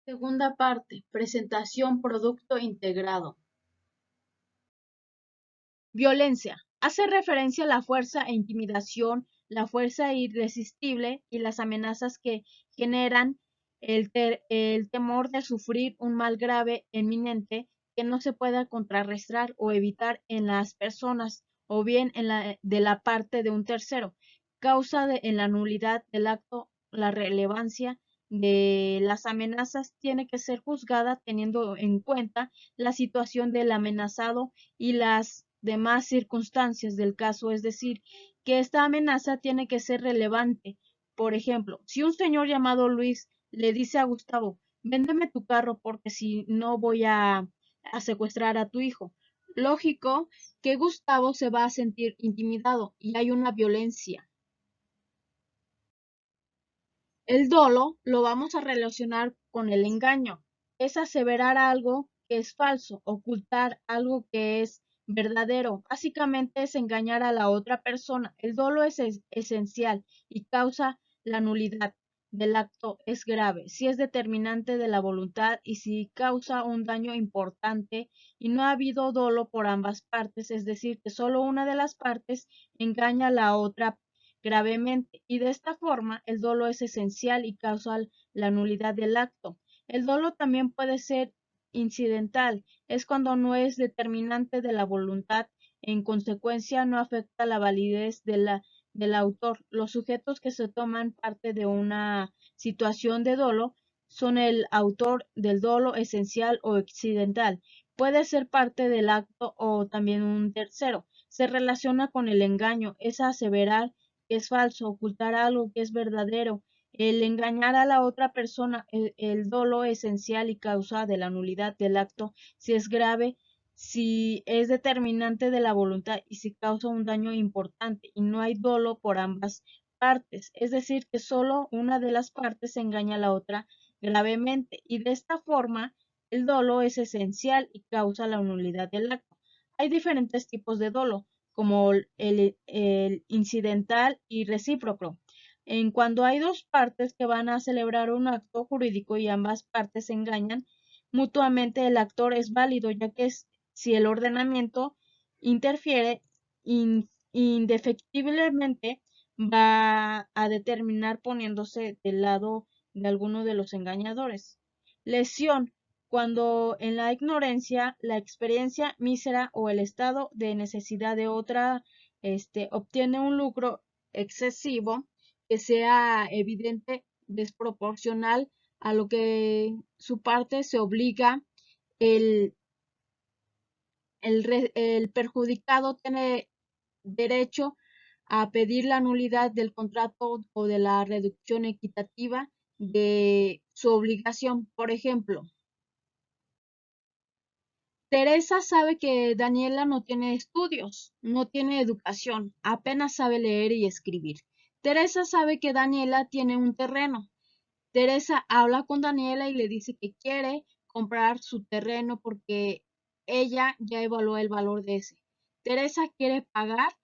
Segunda parte, presentación producto integrado. Violencia. Hace referencia a la fuerza e intimidación, la fuerza irresistible y las amenazas que generan el temor de sufrir un mal grave inminente que no se pueda contrarrestar o evitar en las personas o bien de la parte de un tercero. En la nulidad del acto la relevancia de las amenazas tiene que ser juzgada teniendo en cuenta la situación del amenazado y las demás circunstancias del caso, es decir, que esta amenaza tiene que ser relevante. Por ejemplo, si un señor llamado Luis le dice a Gustavo, véndeme tu carro porque si no voy a secuestrar a tu hijo. Lógico que Gustavo se va a sentir intimidado y hay una violencia. El dolo lo vamos a relacionar con el engaño. Es aseverar algo que es falso, ocultar algo que es verdadero. Básicamente es engañar a la otra persona. El dolo es esencial y causa la nulidad del acto es grave, si es determinante de la voluntad y si causa un daño importante y no ha habido dolo por ambas partes, es decir, que solo una de las partes engaña a la otra gravemente, y de esta forma el dolo es esencial y causa la nulidad del acto. El dolo también puede ser incidental, es cuando no es determinante de la voluntad, en consecuencia no afecta la validez del autor. Los sujetos que se toman parte de una situación de dolo son el autor del dolo esencial o accidental. Puede ser parte del acto o también un tercero. Se relaciona con el engaño, es aseverar que es falso, ocultar algo que es verdadero, el engañar a la otra persona, el dolo esencial y causa de la nulidad del acto, si es grave, si es determinante de la voluntad y si causa un daño importante y no hay dolo por ambas partes, es decir, que solo una de las partes engaña a la otra gravemente y de esta forma el dolo es esencial y causa la nulidad del acto. Hay diferentes tipos de dolo como el incidental y recíproco. En cuando hay dos partes que van a celebrar un acto jurídico y ambas partes se engañan mutuamente, el actor es válido, ya que si el ordenamiento interfiere indefectiblemente va a determinar poniéndose del lado de alguno de los engañadores. Lesión cuando en la ignorancia, la experiencia mísera o el estado de necesidad de otra obtiene un lucro excesivo que sea evidente, desproporcional a lo que su parte se obliga, el, el perjudicado tiene derecho a pedir la nulidad del contrato o de la reducción equitativa de su obligación. Por ejemplo, Teresa sabe que Daniela no tiene estudios, no tiene educación, apenas sabe leer y escribir. Teresa sabe que Daniela tiene un terreno. Teresa habla con Daniela y le dice que quiere comprar su terreno porque ella ya evaluó el valor de ese. Teresa quiere pagar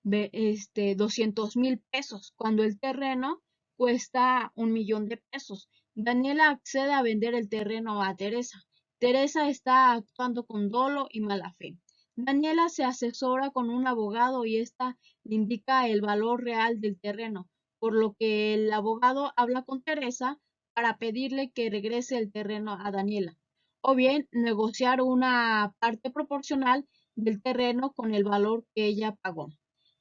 200,000 pesos cuando el terreno cuesta 1,000,000 de pesos. Daniela accede a vender el terreno a Teresa. Teresa está actuando con dolo y mala fe. Daniela se asesora con un abogado y ésta le indica el valor real del terreno, por lo que el abogado habla con Teresa para pedirle que regrese el terreno a Daniela, o bien negociar una parte proporcional del terreno con el valor que ella pagó.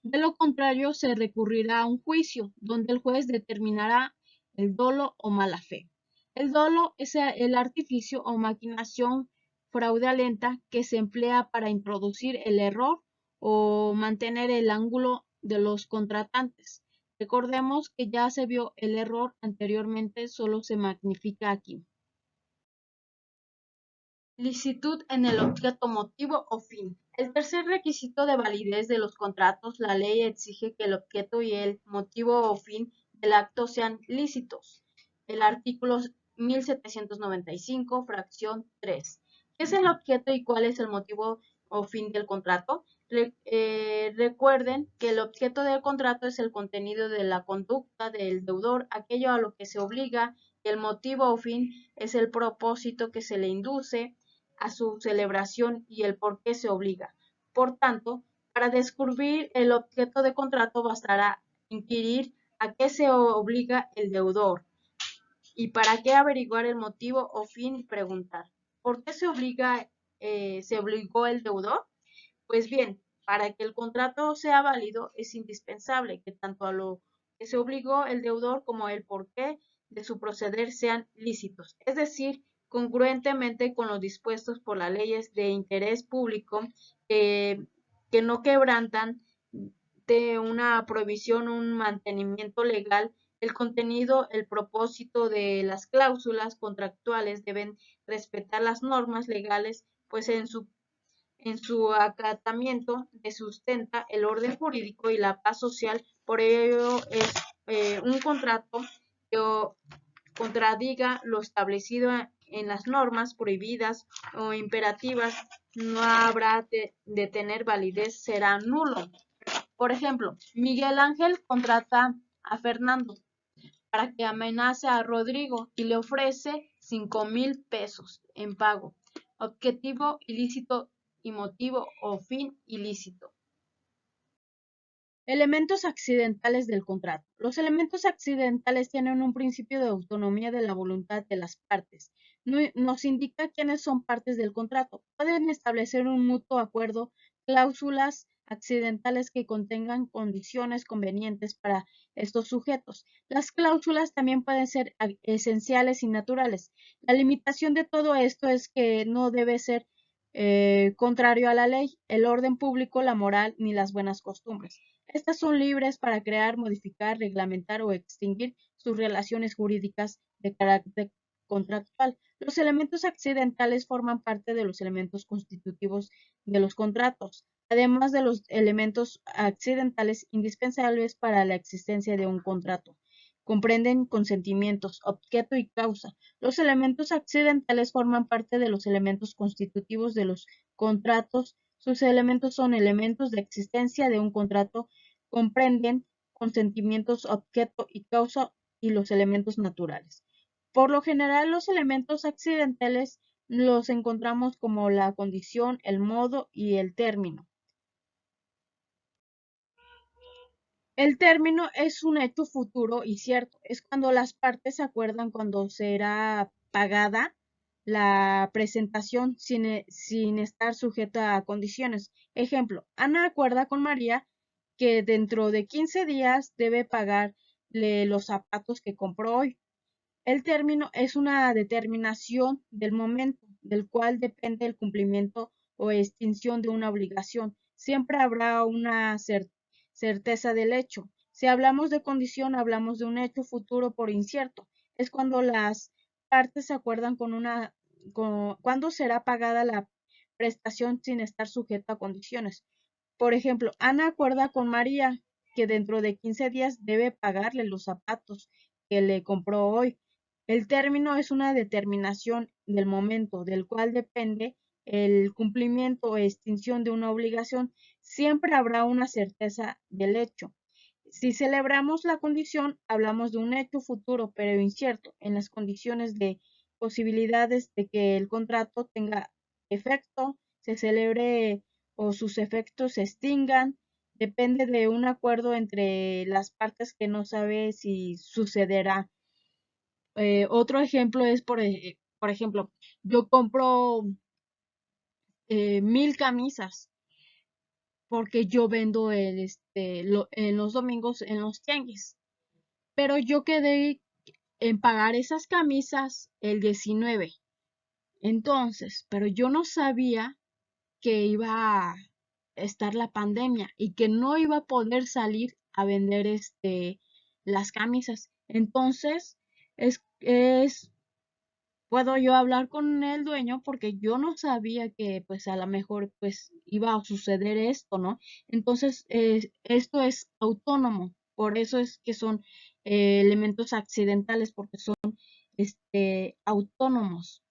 De lo contrario, se recurrirá a un juicio, donde el juez determinará el dolo o mala fe. El dolo es el artificio o maquinación fraudulenta que se emplea para introducir el error o mantener el ángulo de los contratantes. Recordemos que ya se vio el error anteriormente, solo se magnifica aquí. Licitud en el objeto, motivo o fin. El tercer requisito de validez de los contratos, la ley exige que el objeto y el motivo o fin del acto sean lícitos. El artículo 1795, fracción 3. ¿Qué es el objeto y cuál es el motivo o fin del contrato? Recuerden que el objeto del contrato es el contenido de la conducta del deudor, aquello a lo que se obliga El motivo o fin es el propósito que se le induce a su celebración y el por qué se obliga. Por tanto, para descubrir el objeto de contrato bastará inquirir a qué se obliga el deudor y para qué averiguar el motivo o fin y preguntar. ¿Por qué se obligó el deudor? Pues bien, para que el contrato sea válido es indispensable que tanto a lo que se obligó el deudor como el porqué de su proceder sean lícitos, es decir, congruentemente con los dispuestos por las leyes de interés público que, que no quebrantan de una provisión, un mantenimiento legal. El contenido, el propósito de las cláusulas contractuales deben respetar las normas legales, pues en su acatamiento se sustenta el orden jurídico y la paz social. Por ello es un contrato que contradiga lo establecido en las normas prohibidas o imperativas no habrá de tener validez, será nulo. Por ejemplo, Miguel Ángel contrata a Fernando para que amenace a Rodrigo y le ofrece 5,000 pesos en pago. Objetivo ilícito y motivo o fin ilícito. Elementos accidentales del contrato. Los elementos accidentales tienen un principio de autonomía de la voluntad de las partes. Nos indica quiénes son partes del contrato. Pueden establecer un mutuo acuerdo, cláusulas accidentales que contengan condiciones convenientes para estos sujetos. Las cláusulas también pueden ser esenciales y naturales. La limitación de todo esto es que no debe ser contrario a la ley, el orden público, la moral ni las buenas costumbres. Estas son libres para crear, modificar, reglamentar o extinguir sus relaciones jurídicas de carácter contractual. Los elementos accidentales forman parte de los elementos constitutivos de los contratos, además de los elementos accidentales indispensables para la existencia de un contrato. Comprenden consentimientos, objeto y causa. Los elementos accidentales forman parte de los elementos constitutivos de los contratos. Sus elementos son elementos de existencia de un contrato, comprenden consentimientos, objeto y causa y los elementos naturales. Por lo general, los elementos accidentales los encontramos como la condición, el modo y el término. El término es un hecho futuro y cierto. Es cuando las partes se acuerdan cuando será pagada la presentación sin estar sujeta a condiciones. Ejemplo, Ana acuerda con María que dentro de 15 días debe pagarle los zapatos que compró hoy. El término es una determinación del momento del cual depende el cumplimiento o extinción de una obligación. Siempre habrá una certeza del hecho. Si hablamos de condición, hablamos de un hecho futuro por incierto. Es cuando las partes se acuerdan cuándo será pagada la prestación sin estar sujeta a condiciones. Por ejemplo, Ana acuerda con María que dentro de 15 días debe pagarle los zapatos que le compró hoy. El término es una determinación del momento del cual depende el cumplimiento o extinción de una obligación. Siempre habrá una certeza del hecho. Si celebramos la condición, hablamos de un hecho futuro, pero incierto, en las condiciones de posibilidades de que el contrato tenga efecto, se celebre o sus efectos se extingan, depende de un acuerdo entre las partes que no sabe si sucederá. Otro ejemplo es, por ejemplo, yo compro 1,000 camisas porque yo vendo en los domingos en los tianguis, pero yo quedé en pagar esas camisas el 19. Entonces, pero yo no sabía que iba a estar la pandemia y que no iba a poder salir a vender las camisas. Entonces, puedo yo hablar con el dueño porque yo no sabía que pues a lo mejor pues iba a suceder esto, ¿no? Entonces, esto es autónomo, por eso es que son elementos accidentales porque son autónomos.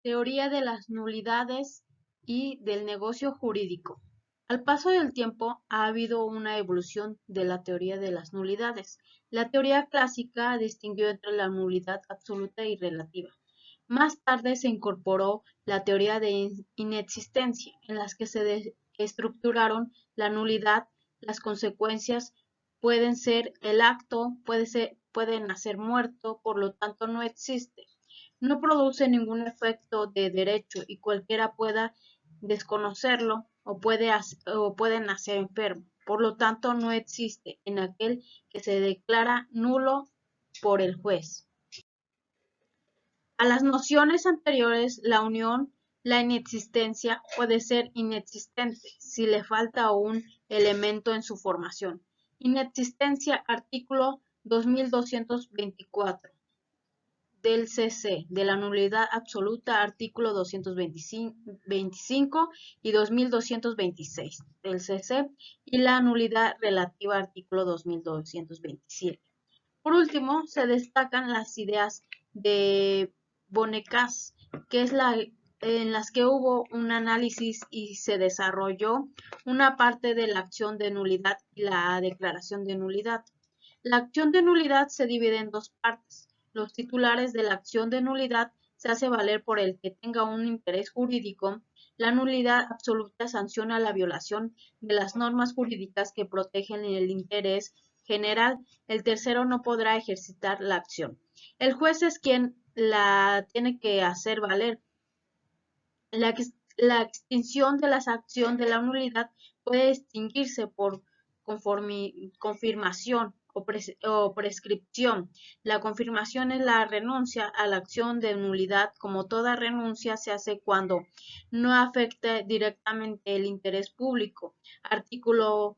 Teoría de las nulidades y del negocio jurídico. Al paso del tiempo ha habido una evolución de la teoría de las nulidades. La teoría clásica distinguió entre la nulidad absoluta y relativa. Más tarde se incorporó la teoría de inexistencia, en las que se estructuraron la nulidad, las consecuencias, pueden ser el acto, puede nacer muerto, por lo tanto no existe. No produce ningún efecto de derecho y cualquiera pueda desconocerlo o puede nacer enfermo. Por lo tanto, no existe en aquel que se declara nulo por el juez. A las nociones anteriores, la unión, la inexistencia puede ser inexistente si le falta un elemento en su formación. Inexistencia, artículo 2224 del CC, de la nulidad absoluta, artículo 225 y 2226 del CC, y la nulidad relativa, artículo 2227. Por último, se destacan las ideas de Bonnecas, que es en las que hubo un análisis y se desarrolló una parte de la acción de nulidad y la declaración de nulidad. La acción de nulidad se divide en dos partes. Los titulares de la acción de nulidad se hace valer por el que tenga un interés jurídico. La nulidad absoluta sanciona la violación de las normas jurídicas que protegen el interés general. El tercero no podrá ejercitar la acción. El juez es quien la tiene que hacer valer. La extinción de la acción de la nulidad puede extinguirse por confirmación o prescripción. La confirmación es la renuncia a la acción de nulidad. Como toda renuncia se hace cuando no afecte directamente el interés público. Artículo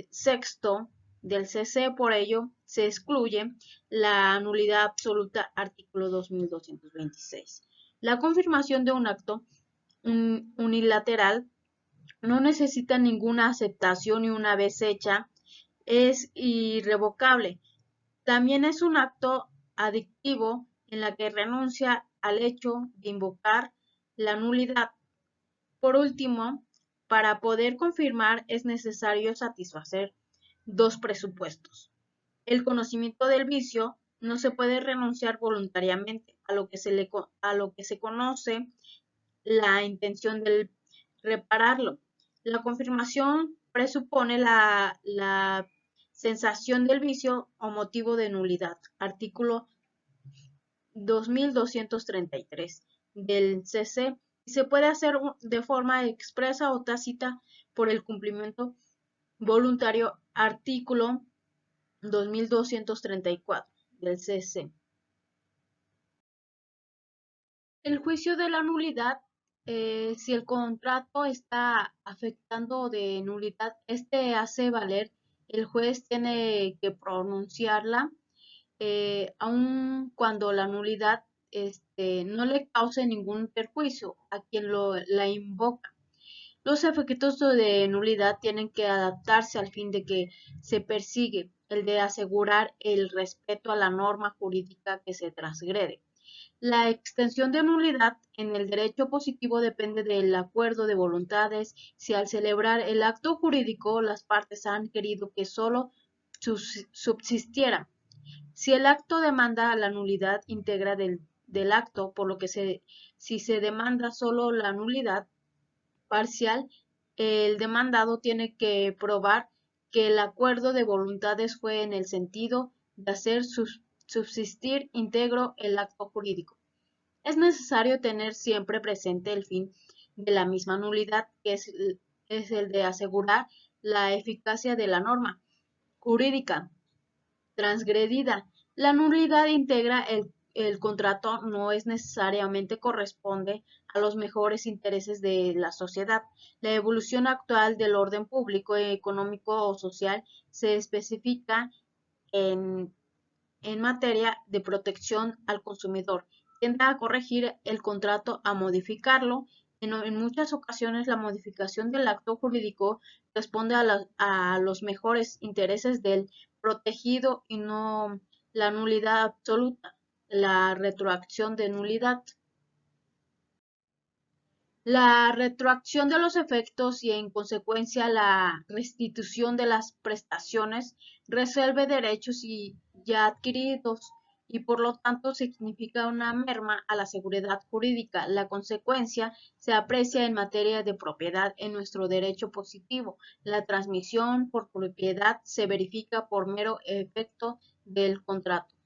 sexto del CC, por ello se excluye la nulidad absoluta, artículo 2226. La confirmación de un acto unilateral no necesita ninguna aceptación y una vez hecha es irrevocable. También es un acto adictivo en la que renuncia al hecho de invocar la nulidad. Por último, para poder confirmar es necesario satisfacer dos presupuestos. El conocimiento del vicio. No se puede renunciar voluntariamente a lo que se conoce la intención de repararlo. La confirmación presupone la sensación del vicio o motivo de nulidad. Artículo 2233 del CC. Se puede hacer de forma expresa o tácita por el cumplimiento voluntario. Artículo 2234 del CC. El juicio de la nulidad, si el contrato está afectando de nulidad, este hace valer, el juez tiene que pronunciarla, aun cuando la nulidad no le cause ningún perjuicio a quien la invoca. Los efectos de nulidad tienen que adaptarse al fin de que se persigue, el de asegurar el respeto a la norma jurídica que se transgrede. La extensión de nulidad en el derecho positivo depende del acuerdo de voluntades. Si al celebrar el acto jurídico las partes han querido que solo subsistiera. Si el acto demanda la nulidad íntegra del acto, por lo que si se demanda solo la nulidad parcial, el demandado tiene que probar que el acuerdo de voluntades fue en el sentido de hacer subsistir íntegro el acto jurídico. Es necesario tener siempre presente el fin de la misma nulidad, que es el de asegurar la eficacia de la norma jurídica transgredida. La nulidad integra el contrato no es necesariamente corresponde a los mejores intereses de la sociedad. La evolución actual del orden público, económico o social se especifica en materia de protección al consumidor. Tiende a corregir el contrato, a modificarlo. En muchas ocasiones la modificación del acto jurídico responde a los mejores intereses del protegido y no la nulidad absoluta, la retroacción de nulidad. La retroacción de los efectos y en consecuencia la restitución de las prestaciones resuelve derechos ya adquiridos y por lo tanto significa una merma a la seguridad jurídica. La consecuencia se aprecia en materia de propiedad en nuestro derecho positivo. La transmisión por propiedad se verifica por mero efecto del contrato.